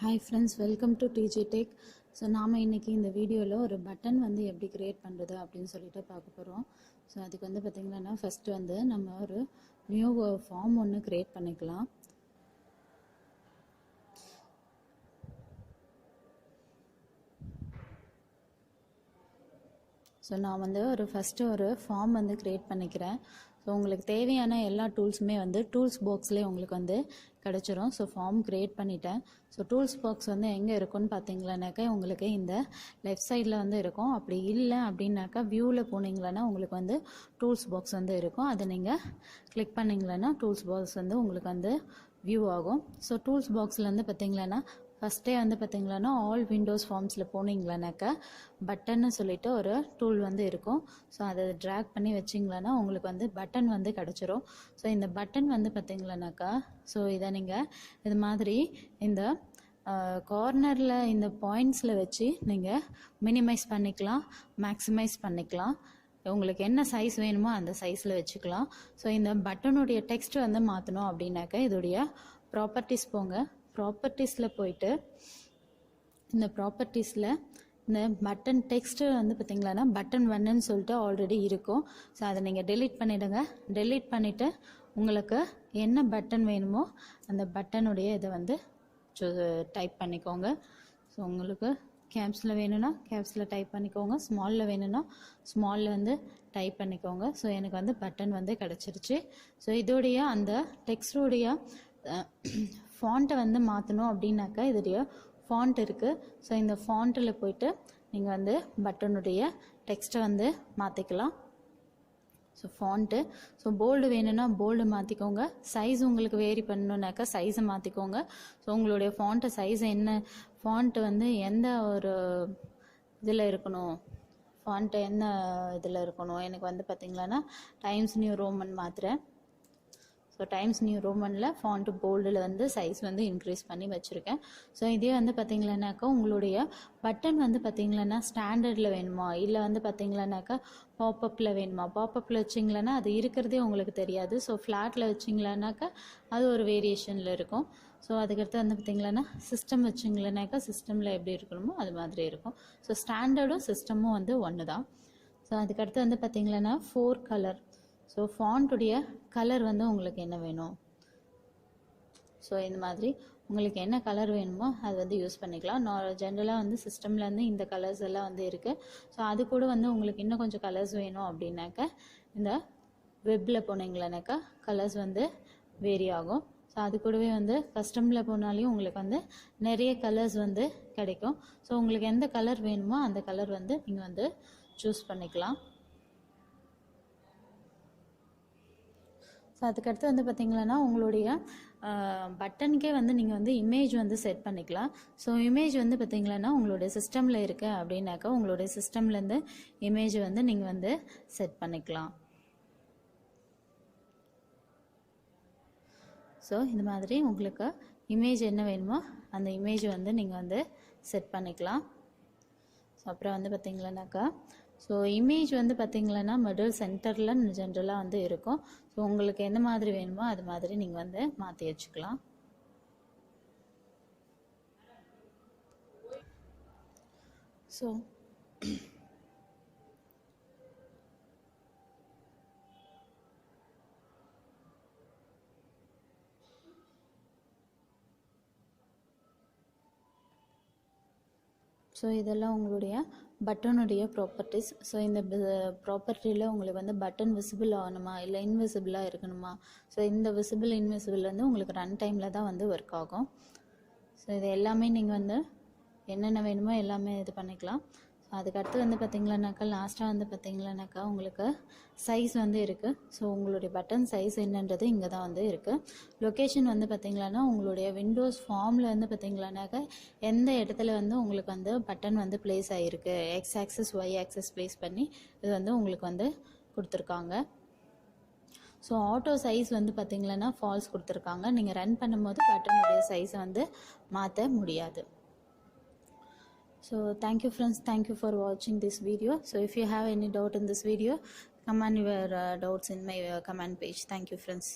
Hi friends, welcome to TG Tech. So நாம் இன்றைக்கி இந்த வீடியோவில் ஒரு பட்டன் வந்து எப்படி க்ரியேட் பண்ணுறது அப்படின்னு சொல்லிட்டு பார்க்க போகிறோம். ஸோ அதுக்கு வந்து பார்த்திங்கன்னா ஃபஸ்ட்டு வந்து நம்ம ஒரு நியூ ஃபார்ம் ஒன்று க்ரியேட் பண்ணிக்கலாம். ஸோ நான் வந்து ஃபஸ்ட்டு ஒரு ஃபார்ம் வந்து க்ரியேட் பண்ணிக்கிறேன். ஸோ உங்களுக்கு தேவையான எல்லா டூல்ஸுமே வந்து டூல்ஸ் பாக்ஸ்லேயே உங்களுக்கு வந்து கிடச்சிரும். ஸோ ஃபார்ம் க்ரியேட் பண்ணிட்டேன். ஸோ டூல்ஸ் பாக்ஸ் வந்து எங்கே இருக்குன்னு பார்த்தீங்களானாக்கா உங்களுக்கு இந்த லெஃப்ட் சைடில் வந்து இருக்கும். அப்படி இல்லை அப்படின்னாக்கா வியூவில் போனீங்களன்னா உங்களுக்கு வந்து டூல்ஸ் பாக்ஸ் வந்து இருக்கும். அதை நீங்கள் கிளிக் பண்ணிங்களன்னா டூல்ஸ் பாக்ஸ் வந்து உங்களுக்கு வந்து வியூ ஆகும். ஸோ டூல்ஸ் பாக்ஸில் வந்து பார்த்தீங்களன்னா ஃபஸ்ட்டே வந்து பார்த்தீங்களான்னா ஆல் விண்டோஸ் ஃபார்ம்ஸில் போனீங்களானாக்கா பட்டன்னு சொல்லிட்டு ஒரு டூல் வந்து இருக்கும். ஸோ அதை ட்ராக் பண்ணி வச்சிங்களான்னா உங்களுக்கு வந்து பட்டன் வந்து கிடச்சிரும். ஸோ இந்த பட்டன் வந்து பார்த்தீங்களானாக்கா ஸோ இதை நீங்கள் இது மாதிரி இந்த கார்னரில் இந்த பாயிண்ட்ஸில் வச்சு நீங்கள் மினிமைஸ் பண்ணிக்கலாம், மேக்ஸிமைஸ் பண்ணிக்கலாம். உங்களுக்கு என்ன சைஸ் வேணுமோ அந்த சைஸில் வச்சுக்கலாம். ஸோ இந்த பட்டனுடைய டெக்ஸ்ட் வந்து மாற்றணும் அப்படின்னாக்கா இதோடைய ப்ராப்பர்ட்டிஸ் போங்க. ப்ராப்பர்ட்டிஸில் போயிட்டு இந்த ப்ராப்பர்ட்டிஸில் இந்த பட்டன் டெக்ஸ்ட்டு வந்து பார்த்திங்களான்னா பட்டன் 1ன்னு சொல்லிட்டு ஆல்ரெடி இருக்கும். ஸோ அதை நீங்கள் டெலீட் பண்ணிவிடுங்க. டெலீட் பண்ணிவிட்டு உங்களுக்கு என்ன பட்டன் வேணுமோ அந்த பட்டனுடைய இதை வந்து டைப் பண்ணிக்கோங்க. ஸோ உங்களுக்கு கேப்ஸில் வேணும்னா கேப்ஸில் டைப் பண்ணிக்கோங்க, ஸ்மாலில் வேணும்னா ஸ்மாலில் வந்து டைப் பண்ணிக்கோங்க. ஸோ எனக்கு வந்து பட்டன் வந்து கிடச்சிருச்சு. ஸோ இதோடைய அந்த டெக்ஸ்டோடைய ஃபாண்ட்டை வந்து மாற்றணும் அப்படின்னாக்கா இதோடைய ஃபாண்ட் இருக்குது. ஸோ இந்த ஃபாண்ட்டில் போய்ட்டு நீங்கள் வந்து பட்டனுடைய டெக்ஸ்ட்டை வந்து மாற்றிக்கலாம். ஸோ ஃபாண்ட்டு ஸோ போல்டு வேணும்னா போல்டு மாற்றிக்கோங்க. சைஸ் உங்களுக்கு வேரி பண்ணணுன்னாக்கா சைஸை மாற்றிக்கோங்க. ஸோ உங்களுடைய ஃபாண்ட்டு சைஸ் என்ன, ஃபாண்ட்டு வந்து எந்த ஒரு இதில் இருக்கணும், ஃபாண்ட்டு என்ன இதில் இருக்கணும். எனக்கு வந்து பார்த்திங்களான்னா டைம்ஸ் நியூ ரோமன் மாற்றுறேன். ஸோ டைம்ஸ் நியூ ரோமனில் ஃபாண்ட்டு போல்டில் வந்து சைஸ் வந்து இன்க்ரீஸ் பண்ணி வச்சுருக்கேன். ஸோ இதே வந்து பார்த்திங்களானாக்கா உங்களுடைய பட்டன் வந்து பார்த்திங்களான்னா ஸ்டாண்டர்டில் வேணுமா இல்லை வந்து பார்த்திங்களானாக்கா பாப்பப்பில் வேணுமா. பாப்பப்பில் வச்சிங்களான்னா அது இருக்கிறதே உங்களுக்கு தெரியாது. ஸோ ஃப்ளாட்டில் வச்சிங்களானாக்கா அது ஒரு வேரியேஷனில் இருக்கும். ஸோ அதுக்கடுத்து வந்து பார்த்திங்களான்னா சிஸ்டம் வச்சிங்களானாக்கா சிஸ்டமில் எப்படி இருக்கணுமோ அது மாதிரி இருக்கும். ஸோ ஸ்டாண்டர்டும் சிஸ்டமும் வந்து ஒன்று தான். ஸோ அதுக்கடுத்து வந்து பார்த்திங்களான்னா 4 கலர். ஸோ ஃபாண்ட்டுடைய கலர் வந்து உங்களுக்கு என்ன வேணும். ஸோ இந்த மாதிரி உங்களுக்கு என்ன கலர் வேணுமோ அது வந்து யூஸ் பண்ணிக்கலாம். ஜென்ரலாக வந்து சிஸ்டமில் வந்து இந்த கலர்ஸ் எல்லாம் வந்து இருக்குது. ஸோ அது கூட வந்து உங்களுக்கு இன்னும் கொஞ்சம் கலர்ஸ் வேணும் அப்படின்னாக்கா இந்த வெப்பில் போனீங்களானாக்கா கலர்ஸ் வந்து வேரி ஆகும். ஸோ அது கூடவே வந்து கஸ்டமில் போனாலையும் உங்களுக்கு வந்து நிறைய கலர்ஸ் வந்து கிடைக்கும். ஸோ உங்களுக்கு எந்த கலர் வேணுமோ அந்த கலர் வந்து நீங்கள் வந்து சூஸ் பண்ணிக்கலாம். ஸோ அதுக்கடுத்து வந்து பார்த்திங்களான்னா உங்களுடைய பட்டனுக்கே வந்து நீங்கள் வந்து இமேஜ் வந்து செட் பண்ணிக்கலாம். ஸோ இமேஜ் வந்து பார்த்திங்களான்னா உங்களுடைய சிஸ்டமில் இருக்கு அப்படின்னாக்கா உங்களுடைய சிஸ்டம்லேருந்து இமேஜ் வந்து நீங்கள் வந்து செட் பண்ணிக்கலாம். ஸோ இந்த மாதிரி உங்களுக்கு இமேஜ் என்ன வேணுமோ அந்த இமேஜ் வந்து நீங்கள் வந்து செட் பண்ணிக்கலாம். ஸோ அப்புறம் வந்து பார்த்திங்களானாக்கா ஸோ இமேஜ் வந்து பார்த்திங்களான்னா மிடில் சென்டரில் ஜென்ரலாக வந்து இருக்கும். ஸோ உங்களுக்கு எந்த மாதிரி வேணுமோ அது மாதிரி நீங்கள் வந்து மாற்றி வச்சுக்கலாம். ஸோ ஸோ இதெல்லாம் உங்களுடைய பட்டனுடைய ப்ராப்பர்ட்டிஸ். ஸோ இந்த ப்ராப்பர்ட்டியில் உங்களுக்கு வந்து பட்டன் விசிபிள் ஆகணுமா இல்லை இன்விசிபிளாக இருக்கணுமா. ஸோ இந்த விசிபிள் இன்விசிபிள் வந்து உங்களுக்கு ரன் டைமில் தான் வந்து ஒர்க் ஆகும். ஸோ இது எல்லாமே நீங்கள் வந்து என்னென்ன வேணுமோ எல்லாமே இது பண்ணிக்கலாம். ஸோ அதுக்கடுத்து வந்து பார்த்திங்களானாக்கா லாஸ்ட்டாக வந்து பார்த்திங்களானாக்கா உங்களுக்கு சைஸ் வந்து இருக்குது. ஸோ உங்களுடைய பட்டன் சைஸ் என்னன்றது இங்கே தான் வந்து இருக்குது. லொக்கேஷன் வந்து பார்த்திங்களான்னா உங்களுடைய விண்டோஸ் ஃபார்மில் வந்து பார்த்திங்களானாக்கா எந்த இடத்துல வந்து உங்களுக்கு வந்து பட்டன் வந்து ப்ளேஸ் ஆகிருக்கு, X axis Y axis place பண்ணி இது வந்து உங்களுக்கு வந்து கொடுத்துருக்காங்க. ஸோ ஆட்டோ சைஸ் வந்து பார்த்திங்களான்னா ஃபால்ஸ் கொடுத்துருக்காங்க. நீங்கள் ரன் பண்ணும்போது பட்டனுடைய சைஸை வந்து மாற்ற முடியாது. So thank you friends, thank you for watching this video. So if you have any doubt in this video, comment your doubts in my comment page. Thank you friends.